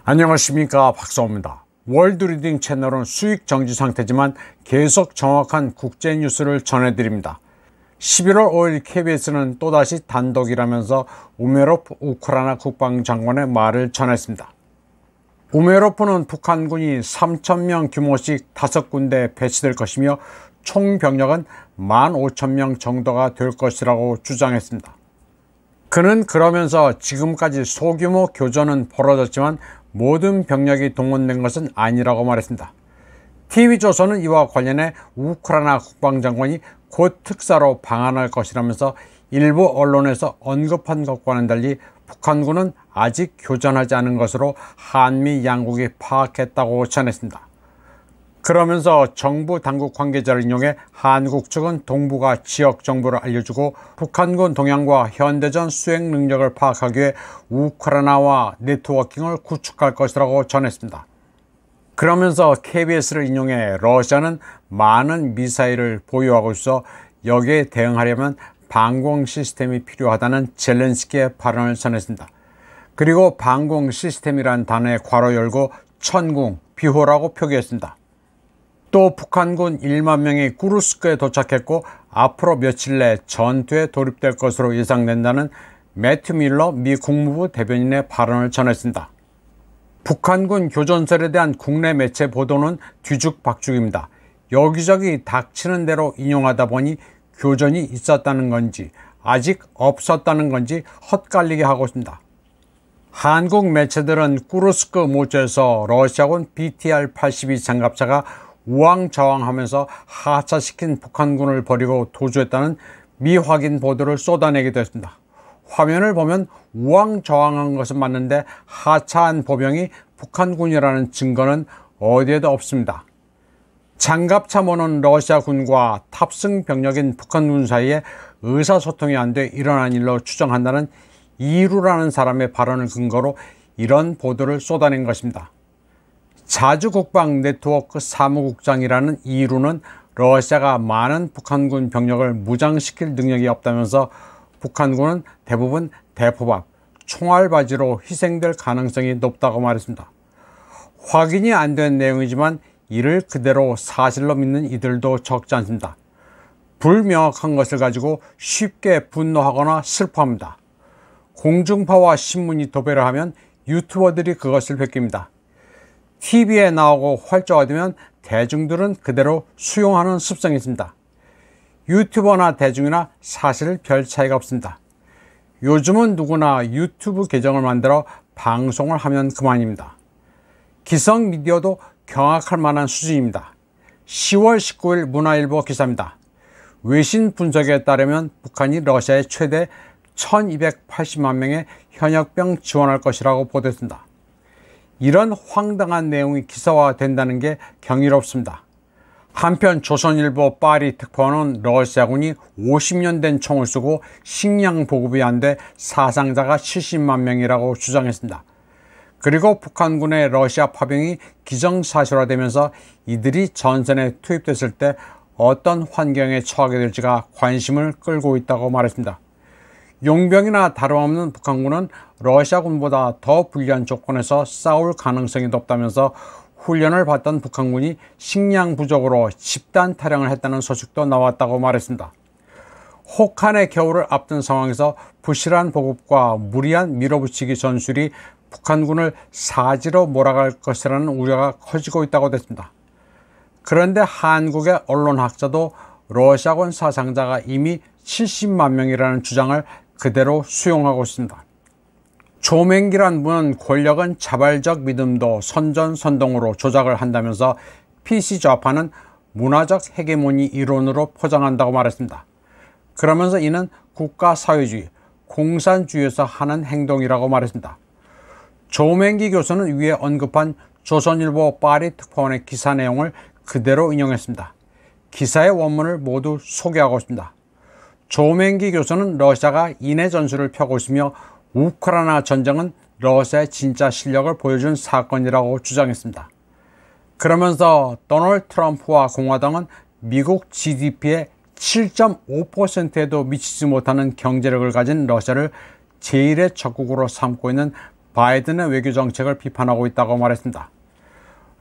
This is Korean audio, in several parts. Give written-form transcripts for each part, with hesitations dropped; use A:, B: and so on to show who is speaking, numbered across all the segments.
A: 안녕하십니까, 박사호입니다. 월드리딩 채널은 수익 정지 상태지만 계속 정확한 국제 뉴스를 전해드립니다. 11월 5일 KBS는 또다시 단독이라면서 우메로프 우크라이나 국방장관의 말을 전했습니다. 우메로프는 북한군이 3,000명 규모씩 5군데 배치될 것이며 총 병력은 15,000명 정도가 될 것이라고 주장했습니다. 그는 그러면서 지금까지 소규모 교전은 벌어졌지만 모든 병력이 동원된 것은 아니라고 말했습니다. TV조선은 이와 관련해 우크라이나 국방장관이 곧 특사로 방한할 것이라면서 일부 언론에서 언급한 것과는 달리 북한군은 아직 교전하지 않은 것으로 한미 양국이 파악했다고 전했습니다. 그러면서 정부 당국 관계자를 인용해 한국 측은 동북아 지역 정보를 알려주고 북한군 동향과 현대전 수행 능력을 파악하기 위해 우크라이나와 네트워킹을 구축할 것이라고 전했습니다. 그러면서 KBS를 인용해 러시아는 많은 미사일을 보유하고 있어 여기에 대응하려면 방공 시스템이 필요하다는 젤렌스키의 발언을 전했습니다. 그리고 방공 시스템이란 단어에 괄호 열고 천궁, 비호라고 표기했습니다. 또 북한군 1만 명이 쿠르스크에 도착했고 앞으로 며칠 내 전투에 돌입될 것으로 예상된다는 매튜 밀러 미 국무부 대변인의 발언을 전했습니다. 북한군 교전설에 대한 국내 매체 보도는 뒤죽박죽입니다. 여기저기 닥치는 대로 인용하다 보니 교전이 있었다는 건지 아직 없었다는 건지 헛갈리게 하고 있습니다. 한국 매체들은 쿠르스크 모처에서 러시아군 BTR-82 장갑차가 우왕좌왕하면서 하차시킨 북한군을 버리고 도주했다는 미확인 보도를 쏟아내기도 했습니다. 화면을 보면 우왕좌왕한 것은 맞는데 하차한 보병이 북한군이라는 증거는 어디에도 없습니다. 장갑차 모는 러시아군과 탑승 병력인 북한군 사이에 의사소통이 안 돼 일어난 일로 추정한다는 이루라는 사람의 발언을 근거로 이런 보도를 쏟아낸 것입니다. 자주국방 네트워크 사무국장이라는 이루는 러시아가 많은 북한군 병력을 무장시킬 능력이 없다면서 북한군은 대부분 대포밥, 총알바지로 희생될 가능성이 높다고 말했습니다. 확인이 안 된 내용이지만 이를 그대로 사실로 믿는 이들도 적지 않습니다. 불명확한 것을 가지고 쉽게 분노하거나 슬퍼합니다. 공중파와 신문이 도배를 하면 유튜버들이 그것을 베낍니다. TV에 나오고 활자화되면 대중들은 그대로 수용하는 습성이 있습니다. 유튜버나 대중이나 사실 별 차이가 없습니다. 요즘은 누구나 유튜브 계정을 만들어 방송을 하면 그만입니다. 기성 미디어도 경악할 만한 수준입니다. 10월 19일 문화일보 기사입니다. 외신 분석에 따르면 북한이 러시아에 최대 1280만 명의 현역병 지원할 것이라고 보도했습니다. 이런 황당한 내용이 기사화된다는 게 경이롭습니다. 한편 조선일보 파리 특파원은 러시아군이 50년 된 총을 쓰고 식량 보급이 안 돼 사상자가 70만 명이라고 주장했습니다. 그리고 북한군의 러시아 파병이 기정사실화되면서 이들이 전선에 투입됐을 때 어떤 환경에 처하게 될지가 관심을 끌고 있다고 말했습니다. 용병이나 다름없는 북한군은 러시아군보다 더 불리한 조건에서 싸울 가능성이 높다면서 훈련을 받던 북한군이 식량 부족으로 집단 탈영을 했다는 소식도 나왔다고 말했습니다. 혹한의 겨울을 앞둔 상황에서 부실한 보급과 무리한 밀어붙이기 전술이 북한군을 사지로 몰아갈 것이라는 우려가 커지고 있다고 했습니다. 그런데 한국의 언론학자도 러시아군 사상자가 이미 70만 명이라는 주장을 그대로 수용하고 있습니다. 조맹기란 분은 권력은 자발적 믿음도 선전선동으로 조작을 한다면서 PC좌파는 문화적 헤게모니 이론으로 포장한다고 말했습니다. 그러면서 이는 국가사회주의, 공산주의에서 하는 행동이라고 말했습니다. 조맹기 교수는 위에 언급한 조선일보 파리 특파원의 기사 내용을 그대로 인용했습니다. 기사의 원문을 모두 소개하고 있습니다. 조맹기 교수는 러시아가 인해 전술을 펴고 있으며 우크라이나 전쟁은 러시아의 진짜 실력을 보여준 사건이라고 주장했습니다. 그러면서 도널드 트럼프와 공화당은 미국 GDP의 7.5%에도 미치지 못하는 경제력을 가진 러시아를 제1의 적국으로 삼고 있는 바이든의 외교 정책을 비판하고 있다고 말했습니다.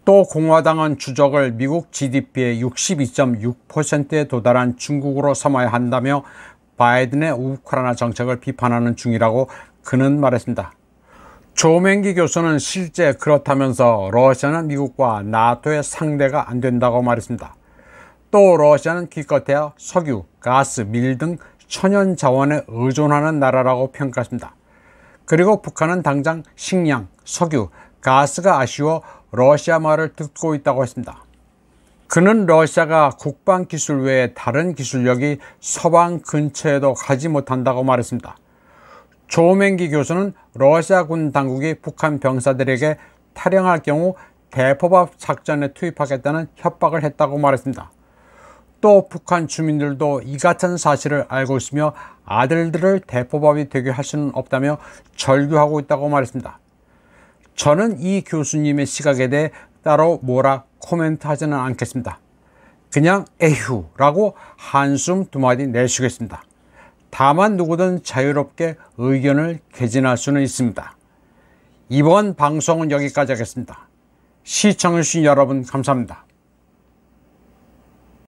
A: 또 공화당은 추적을 미국 GDP의 62.6%에 도달한 중국으로 삼아야 한다며 바이든의 우크라이나 정책을 비판하는 중이라고 그는 말했습니다. 조맹기 교수는 실제 그렇다면서 러시아는 미국과 나토의 상대가 안 된다고 말했습니다. 또 러시아는 기껏해야 석유, 가스, 밀 등 천연 자원에 의존하는 나라라고 평가했습니다. 그리고 북한은 당장 식량, 석유, 가스가 아쉬워 러시아 말을 듣고 있다고 했습니다. 그는 러시아가 국방 기술 외에 다른 기술력이 서방 근처에도 가지 못한다고 말했습니다. 조맹기 교수는 러시아군 당국이 북한 병사들에게 탈영할 경우 대포밥 작전에 투입하겠다는 협박을 했다고 말했습니다. 또 북한 주민들도 이 같은 사실을 알고 있으며 아들들을 대포밥이 되게 할 수는 없다며 절규하고 있다고 말했습니다. 저는 이 교수님의 시각에 대해 따로 뭐라 코멘트하지는 않겠습니다. 그냥 에휴 라고 한숨 두 마디 내쉬겠습니다. 다만 누구든 자유롭게 의견을 개진할 수는 있습니다. 이번 방송은 여기까지 하겠습니다. 시청해주신 여러분 감사합니다.